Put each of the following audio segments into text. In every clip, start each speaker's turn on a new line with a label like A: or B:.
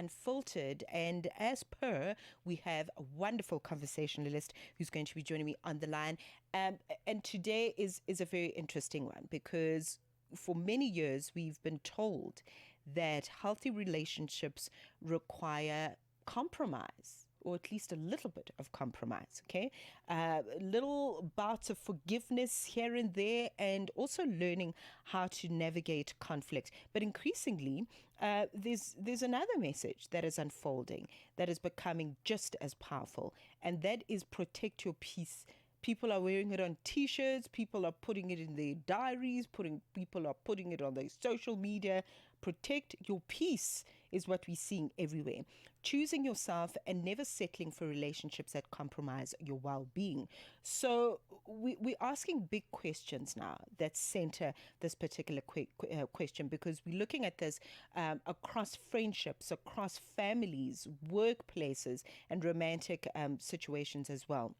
A: Unfiltered. And as per, we have a wonderful conversationalist who's going to be joining me on the line. And today is a very interesting one, because for many years we've been told that healthy relationships require compromise, or at least a little bit of compromise, okay? Little bouts of forgiveness here and there, and also learning how to navigate conflict. But increasingly, there's another message that is unfolding, that is becoming just as powerful, and that is protect your peace. People are wearing it on T-shirts. People are putting it in their diaries. People are putting it on their social media. Protect your peace is what we're seeing everywhere. Choosing yourself and never settling for relationships that compromise your well-being. So we're asking big questions now that center this particular question, because we're looking at this across friendships, across families, workplaces, and romantic situations as well.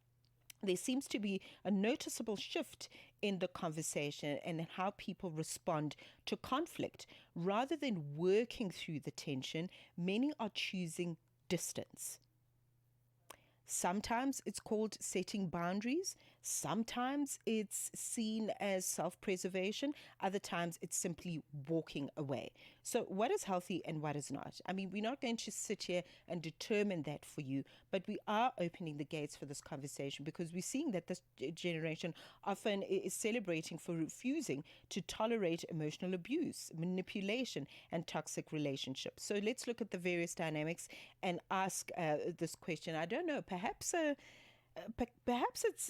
A: There seems to be a noticeable shift in the conversation and how people respond to conflict. Rather than working through the tension, many are choosing distance. Sometimes it's called setting boundaries. Sometimes it's seen as self-preservation. Other times it's simply walking away. So what is healthy and what is not? I mean, we're not going to sit here and determine that for you, but we are opening the gates for this conversation, because we're seeing that this generation often is celebrating for refusing to tolerate emotional abuse, manipulation, and toxic relationships. So let's look at the various dynamics and ask this question. I don't know, perhaps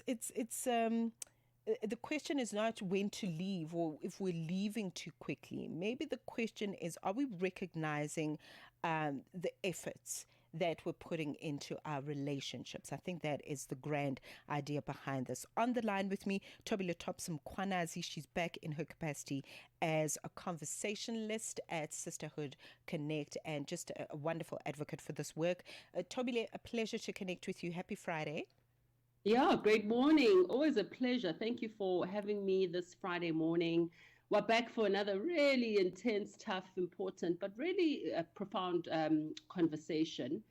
A: it's the question is not when to leave or if we're leaving too quickly. Maybe the question is, are we recognizing the efforts that we're putting into our relationships? I think that is the grand idea behind this. On the line with me, Thobile Tops Mkhwanazi. She's back in her capacity as a conversationalist at Sisterhood Connect, and just a wonderful advocate for this work. Thobile, a pleasure to connect with you. Happy Friday.
B: Yeah, great morning. Always a pleasure. Thank you for having me this Friday morning. We're back for another really intense, tough, important, but really profound conversation.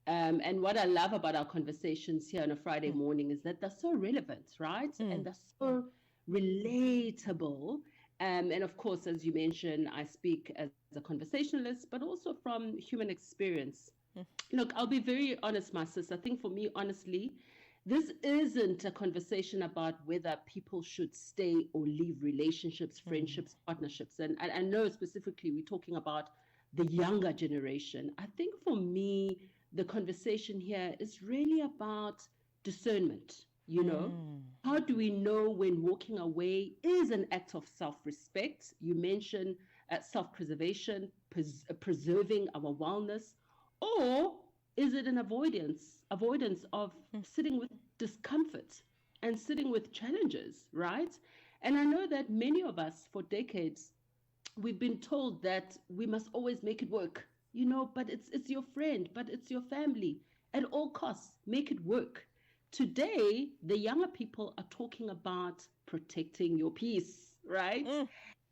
B: And what I love about our conversations here on a Friday morning is that they're so relevant, right? And they're so relatable. And of course, as you mentioned, I speak as a conversationalist, but also from human experience. Look, I'll be very honest, my sis. I think for me, honestly, this isn't a conversation about whether people should stay or leave relationships, friendships, partnerships. And I know specifically we're talking about the younger generation. I think for me, the conversation here is really about discernment. You know, how do we know when walking away is an act of self-respect? You mentioned self-preservation, preserving our wellness, or is it an avoidance of sitting with discomfort and sitting with challenges, right? And I know that many of us for decades, we've been told that we must always make it work, you know, but it's your friend, but it's your family. At all costs, make it work. Today, the younger people are talking about protecting your peace, right?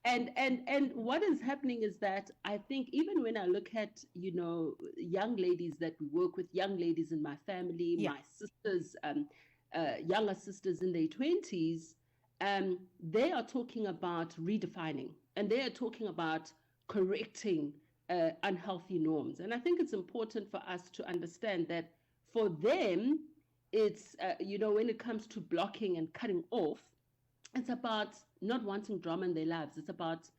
B: And what is happening is that I think even when I look at, you know, young ladies that we work with, young ladies in my family, my sisters, younger sisters in their 20s, they are talking about redefining, and they are talking about correcting unhealthy norms. And I think it's important for us to understand that for them, it's, you know, when it comes to blocking and cutting off, it's about not wanting drama in their lives. It's about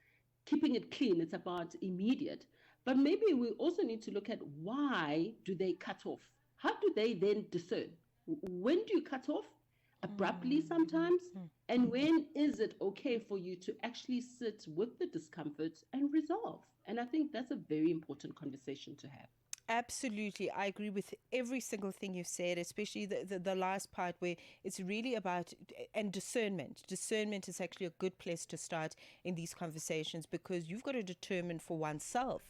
B: keeping it clean. It's about immediate. But maybe we also need to look at, why do they cut off? How do they then discern? When do you cut off? Abruptly sometimes. And when is it okay for you to actually sit with the discomfort and resolve? And I think that's a very important conversation to have.
A: Absolutely. I agree with every single thing you've said, especially the last part where it's really about, and discernment. Discernment is actually a good place to start in these conversations, because you've got to determine for oneself,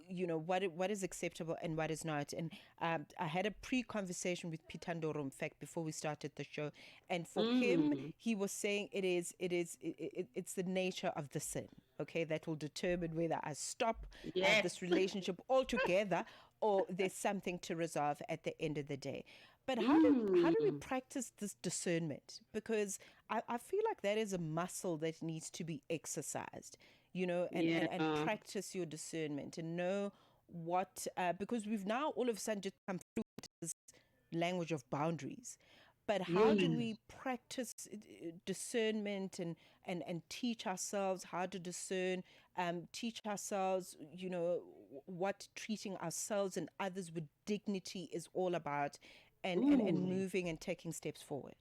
A: you know, what is acceptable and what is not. And I had a pre-conversation with Pitandoro, in fact, before we started the show. And for him, he was saying it's the nature of the sin. okay, that will determine whether I stop
B: Yes.
A: this relationship altogether or there's something to resolve at the end of the day. But how do we practice this discernment? Because I feel like that is a muscle that needs to be exercised, and
B: Yeah.
A: practice your discernment and know what, because we've now all of a sudden just come through this language of boundaries. But how do
B: Yes.
A: we practice discernment and teach ourselves how to discern, teach ourselves, what treating ourselves and others with dignity is all about, and
B: Ooh.
A: moving and taking steps forward?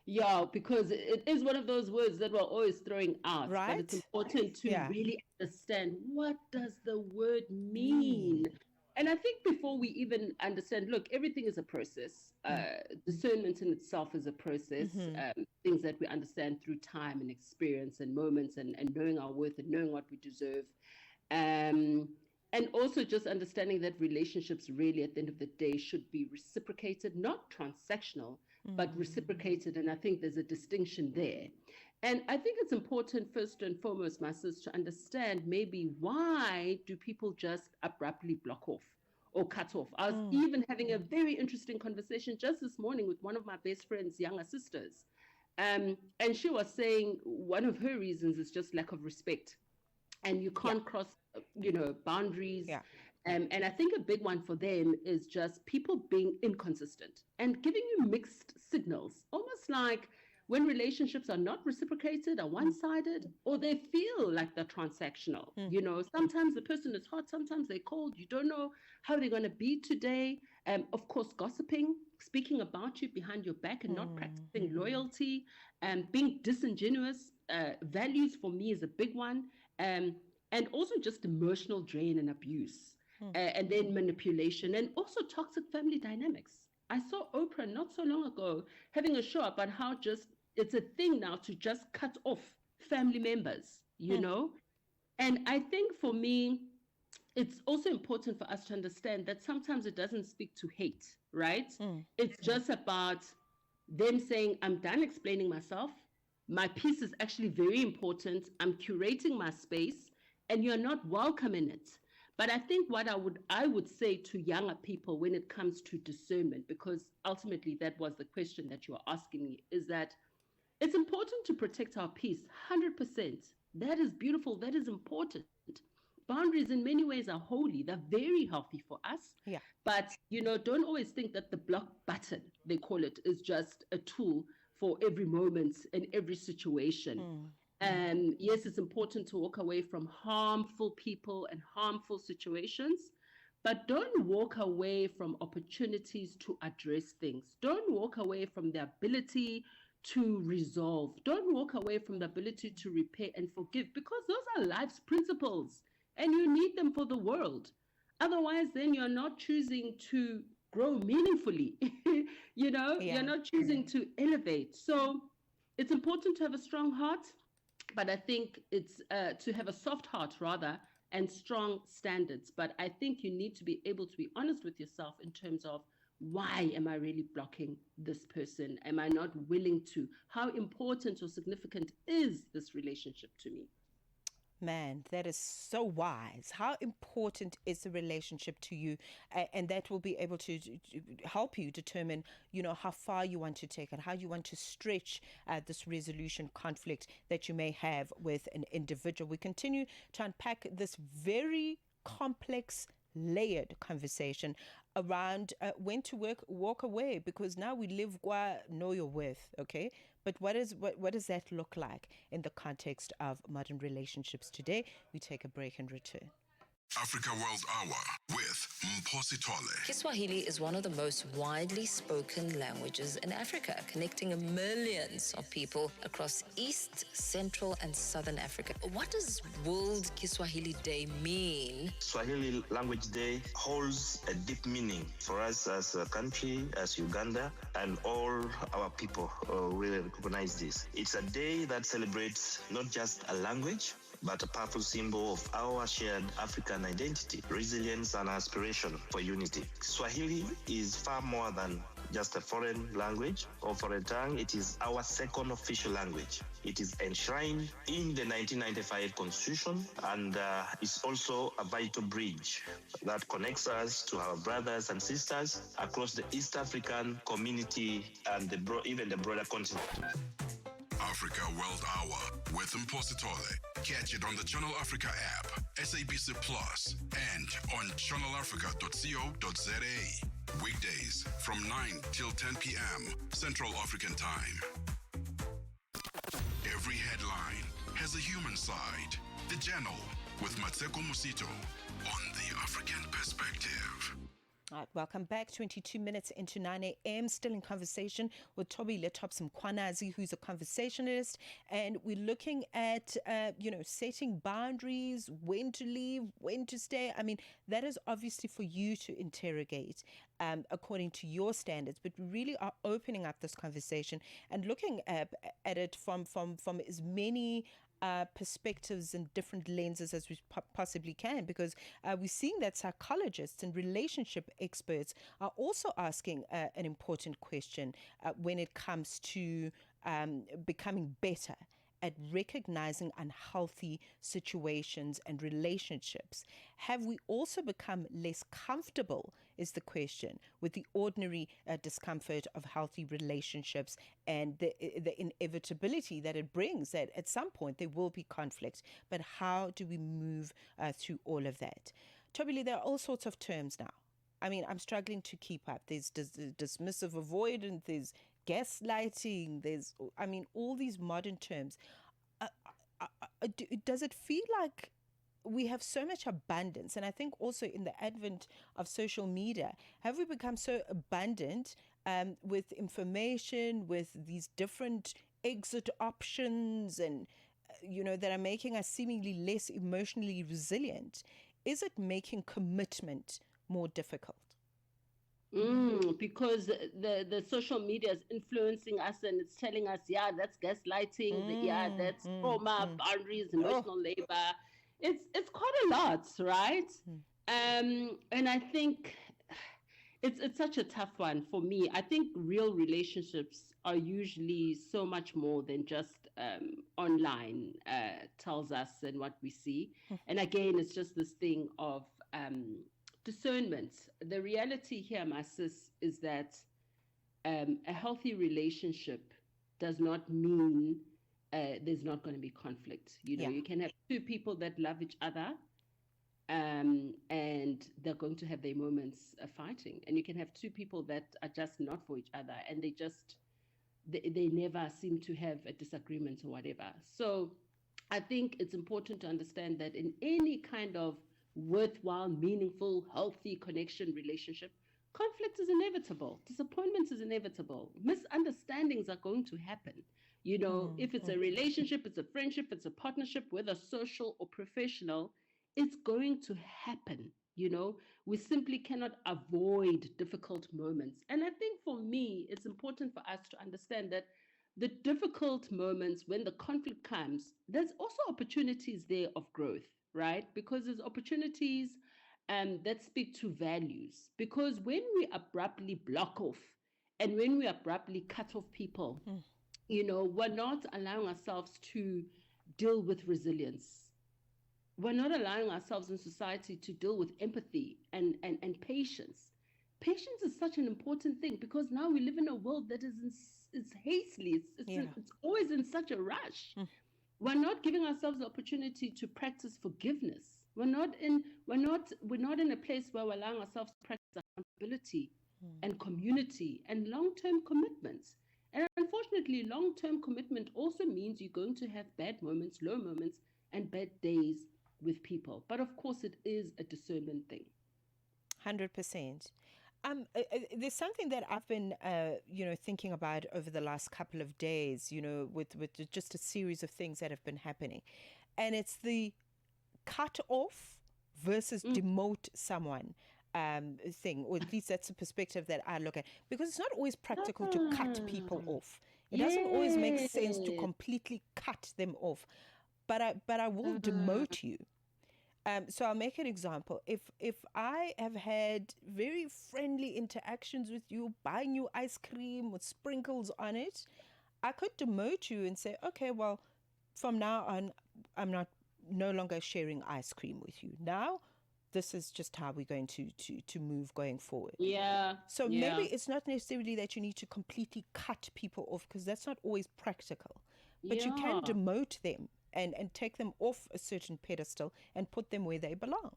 B: Yeah, because it is one of those words that we're always throwing out, but it's
A: Right?
B: important to
A: Yeah.
B: really understand what does the word mean.
A: Mean.
B: And I think before we even understand, look, everything is a process. Discernment in itself is a process.
A: Mm-hmm.
B: Things that we understand through time and experience and moments and knowing our worth and knowing what we deserve. Um, and also just understanding that relationships really at the end of the day should be reciprocated, not transactional, but reciprocated. And I think there's a distinction there. And I think it's important, first and foremost, my sis, to understand maybe why do people just abruptly block off or cut off. I was even having a very interesting conversation just this morning with one of my best friend's younger sisters. And she was saying one of her reasons is just lack of respect, and you
A: Yeah.
B: can't cross boundaries.
A: Yeah.
B: And I think a big one for them is just people being inconsistent and giving you mixed signals, almost like when relationships are not reciprocated, are one-sided, or they feel like they're transactional. Sometimes the person is hot, sometimes they're cold. You don't know how they're going to be today. Of course, gossiping, speaking about you behind your back and not practicing loyalty, being disingenuous. Values for me is a big one. And also just emotional drain and abuse, and then manipulation, and also toxic family dynamics. I saw Oprah not so long ago having a show about how just it's a thing now to just cut off family members. And I think for me, it's also important for us to understand that sometimes it doesn't speak to hate, right? It's just about them saying, I'm done explaining myself. My piece is actually very important. I'm curating my space, and you're not welcome in it. But I think what I would say to younger people when it comes to discernment, because ultimately that was the question that you are asking me, is that it's important to protect our peace, 100%. That is beautiful. That is important. Boundaries in many ways are holy. They're very healthy for us.
A: Yeah.
B: But, don't always think that the block button, they call it, is just a tool for every moment and every situation. Yes, it's important to walk away from harmful people and harmful situations, but don't walk away from opportunities to address things. Don't walk away from the ability to resolve. Don't walk away from the ability to repair and forgive, because those are life's principles and you need them for the world. Otherwise, then you're not choosing to grow meaningfully.
A: Yeah.
B: You're not choosing to elevate. So it's important to have a strong heart, but I think it's to have a soft heart rather, and strong standards. But I think you need to be able to be honest with yourself in terms of, why am I really blocking this person? Am I not willing to? How important or significant is this relationship to me?
A: Man, that is so wise. How important is the relationship to you? And that will be able to help you determine, how far you want to take it, how you want to stretch this resolution conflict that you may have with an individual. We continue to unpack this very complex, layered conversation around when to walk away, because now we live qua know your worth, okay? But what does that look like in the context of modern relationships today? We take a break and return.
C: Africa World Hour with Mphosi Tole.
D: Kiswahili is one of the most widely spoken languages in Africa, connecting millions of people across East, Central, and Southern Africa. What does World Kiswahili Day mean?
E: Swahili Language Day holds a deep meaning for us as a country, as Uganda, and all our people really recognize this. It's a day that celebrates not just a language, but a powerful symbol of our shared African identity, resilience, and aspiration for unity. Swahili is far more than just a foreign language or foreign tongue. It is our second official language. It is enshrined in the 1995 Constitution, and it's also a vital bridge that connects us to our brothers and sisters across the East African community and even the broader continent.
C: Africa World Hour with Mpositole. Catch it on the Channel Africa app, SABC Plus, and on channelafrica.co.za. Weekdays from 9 till 10 p.m. Central African Time. Every headline has a human side. The Journal with Matseko Musito on the African Perspective.
A: All right, welcome back. 22 minutes into 9 a.m. Still in conversation with Thobile Tops Mkhwanazi, who's a conversationalist, and we're looking at setting boundaries, when to leave, when to stay. I mean, that is obviously for you to interrogate according to your standards, but we really are opening up this conversation and looking at it from as many perspectives and different lenses as we possibly can, because we're seeing that psychologists and relationship experts are also asking an important question when it comes to becoming better at recognizing unhealthy situations and relationships. Have we also become less comfortable, is the question, with the ordinary discomfort of healthy relationships and the inevitability that it brings, that at some point there will be conflict. But how do we move through all of that? Thobile, there are all sorts of terms now. I mean, I'm struggling to keep up. There's dismissive avoidance, there's gaslighting, there's, I mean, all these modern terms. Does it feel like we have so much abundance? And I think also in the advent of social media, have we become so abundant with information, with these different exit options and, that are making us seemingly less emotionally resilient? Is it making commitment more difficult?
B: Because the social media is influencing us and it's telling us, yeah, that's gaslighting, that's trauma, boundaries, emotional labor. It's quite a lot, right? And I think it's such a tough one for me. I think real relationships are usually so much more than just online tells us and what we see. And again, it's just this thing of discernment. The reality here, my sis, is that a healthy relationship does not mean there's not going to be conflict. You can have two people that love each other and they're going to have their moments of fighting. And you can have two people that are just not for each other and they never seem to have a disagreement or whatever. So I think it's important to understand that in any kind of worthwhile, meaningful, healthy connection relationship, conflict is inevitable. Disappointment is inevitable. Misunderstandings are going to happen. If it's a relationship, it's a friendship, it's a partnership, whether social or professional, it's going to happen. We simply cannot avoid difficult moments. And I think for me, it's important for us to understand that the difficult moments, when the conflict comes, there's also opportunities there of growth, right? Because there's opportunities that speak to values. Because when we abruptly block off and when we abruptly cut off people, we're not allowing ourselves to deal with resilience. We're not allowing ourselves in society to deal with empathy and patience. Patience is such an important thing because now we live in a world that it's hastily, it's always in such a rush. We're not giving ourselves the opportunity to practice forgiveness. We're not in a place where we're allowing ourselves to practice accountability and community and long-term commitments. And unfortunately, long-term commitment also means you're going to have bad moments, low moments, and bad days with people. But of course, it is a discernment thing.
A: 100%. There's something that I've been, thinking about over the last couple of days, with just a series of things that have been happening. And it's the cut off versus demote someone thing, or at least that's the perspective that I look at. Because it's not always practical to cut people off. It doesn't always make sense to completely cut them off. But I will demote you. So I'll make an example. If I have had very friendly interactions with you, buying you ice cream with sprinkles on it, I could demote you and say, okay, well, from now on, I'm not no longer sharing ice cream with you. Now, this is just how we're going to move going forward.
B: Yeah.
A: So
B: Yeah.
A: maybe it's not necessarily that you need to completely cut people off, because that's not always practical. But you can
B: Yeah.
A: demote them and take them off a certain pedestal and put them where they belong.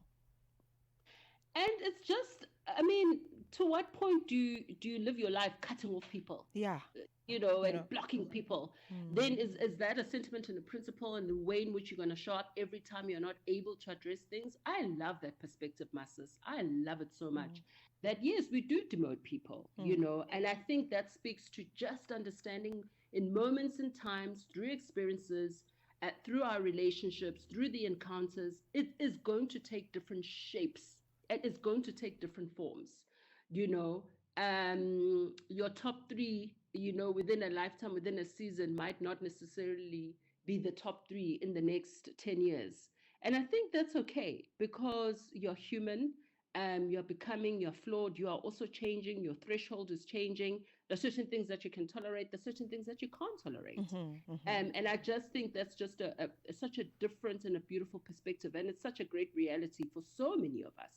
B: And it's just, I mean, to what point do you live your life cutting off people?
A: Yeah.
B: And blocking people? Then is that a sentiment and a principle and the way in which you're going to show up every time you're not able to address things? I love that perspective, my sis. I love it so much. That yes, we do demote people, and I think that speaks to just understanding in moments and times, through experiences, through our relationships, through the encounters, it is going to take different shapes. It is going to take different forms. Your top three, within a lifetime, within a season, might not necessarily be the top three in the next 10 years. And I think that's okay, because you're human, you're becoming, you're flawed, you are also changing, your threshold is changing. There's certain things that you can tolerate, there's certain things that you can't tolerate. And I just think that's just such a different and a beautiful perspective. And it's such a great reality for so many of us.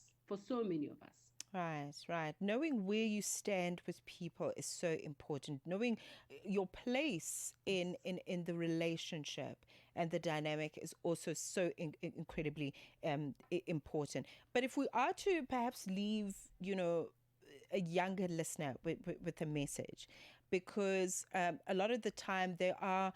A: Right. Knowing where you stand with people is so important. Knowing your place in the relationship and the dynamic is also so incredibly important. But if we are to perhaps leave, a younger listener with a message, because a lot of the time they are,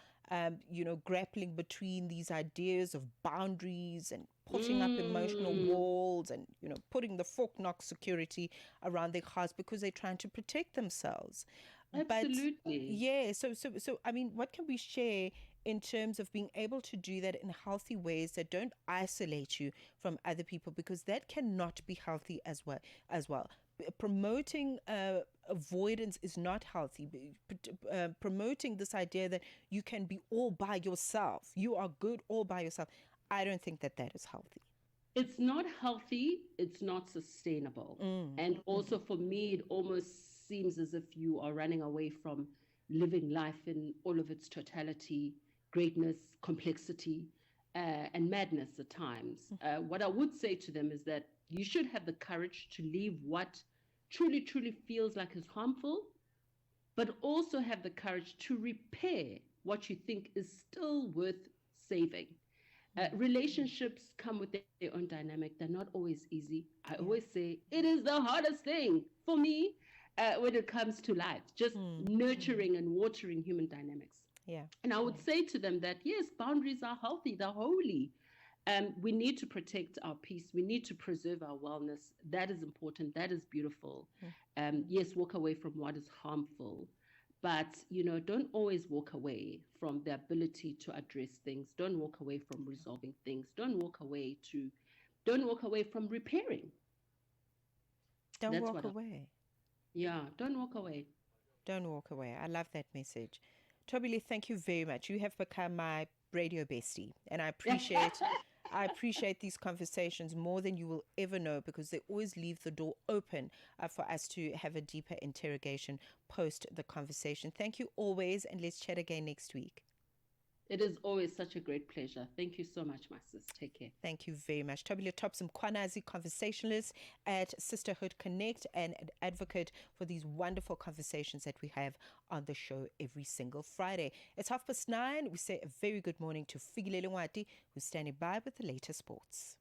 A: grappling between these ideas of boundaries and putting up emotional walls and, putting the fork knock security around their hearts because they're trying to protect themselves.
B: Absolutely.
A: But yeah, so I mean, what can we share in terms of being able to do that in healthy ways that don't isolate you from other people, because that cannot be healthy as well. Promoting avoidance is not healthy. Promoting this idea that you can be all by yourself, you are good all by yourself, I don't think that is healthy.
B: It's not healthy, it's not sustainable. And also for me, it almost seems as if you are running away from living life in all of its totality, greatness, complexity, and madness at times. What I would say to them is that you should have the courage to leave what truly feels like is harmful, but also have the courage to repair what you think is still worth saving. Relationships come with their own dynamic. They're not always easy. I always say it is the hardest thing for me when it comes to life, just nurturing and watering human dynamics.
A: Yeah.
B: And I would say to them that, yes, boundaries are healthy, they're holy. We need to protect our peace. We need to preserve our wellness. That is important. That is beautiful. Yes, walk away from what is harmful. But, don't always walk away from the ability to address things. Don't walk away from resolving things. Don't walk away from repairing.
A: Don't walk away.
B: Yeah, don't walk away.
A: Don't walk away. I love that message. Thobile, thank you very much. You have become my radio bestie, and I appreciate these conversations more than you will ever know, because they always leave the door open for us to have a deeper interrogation post the conversation. Thank you always, and let's chat again next week.
B: It is always such a great pleasure. Thank you so much, my sis. Take care.
A: Thank you very much. Thobile Tops Mkhwanazi, conversationalist at Sisterhood Connect and an advocate for these wonderful conversations that we have on the show every single Friday. It's 9:30. We say a very good morning to Figilele Ngwati, who's standing by with the latest sports.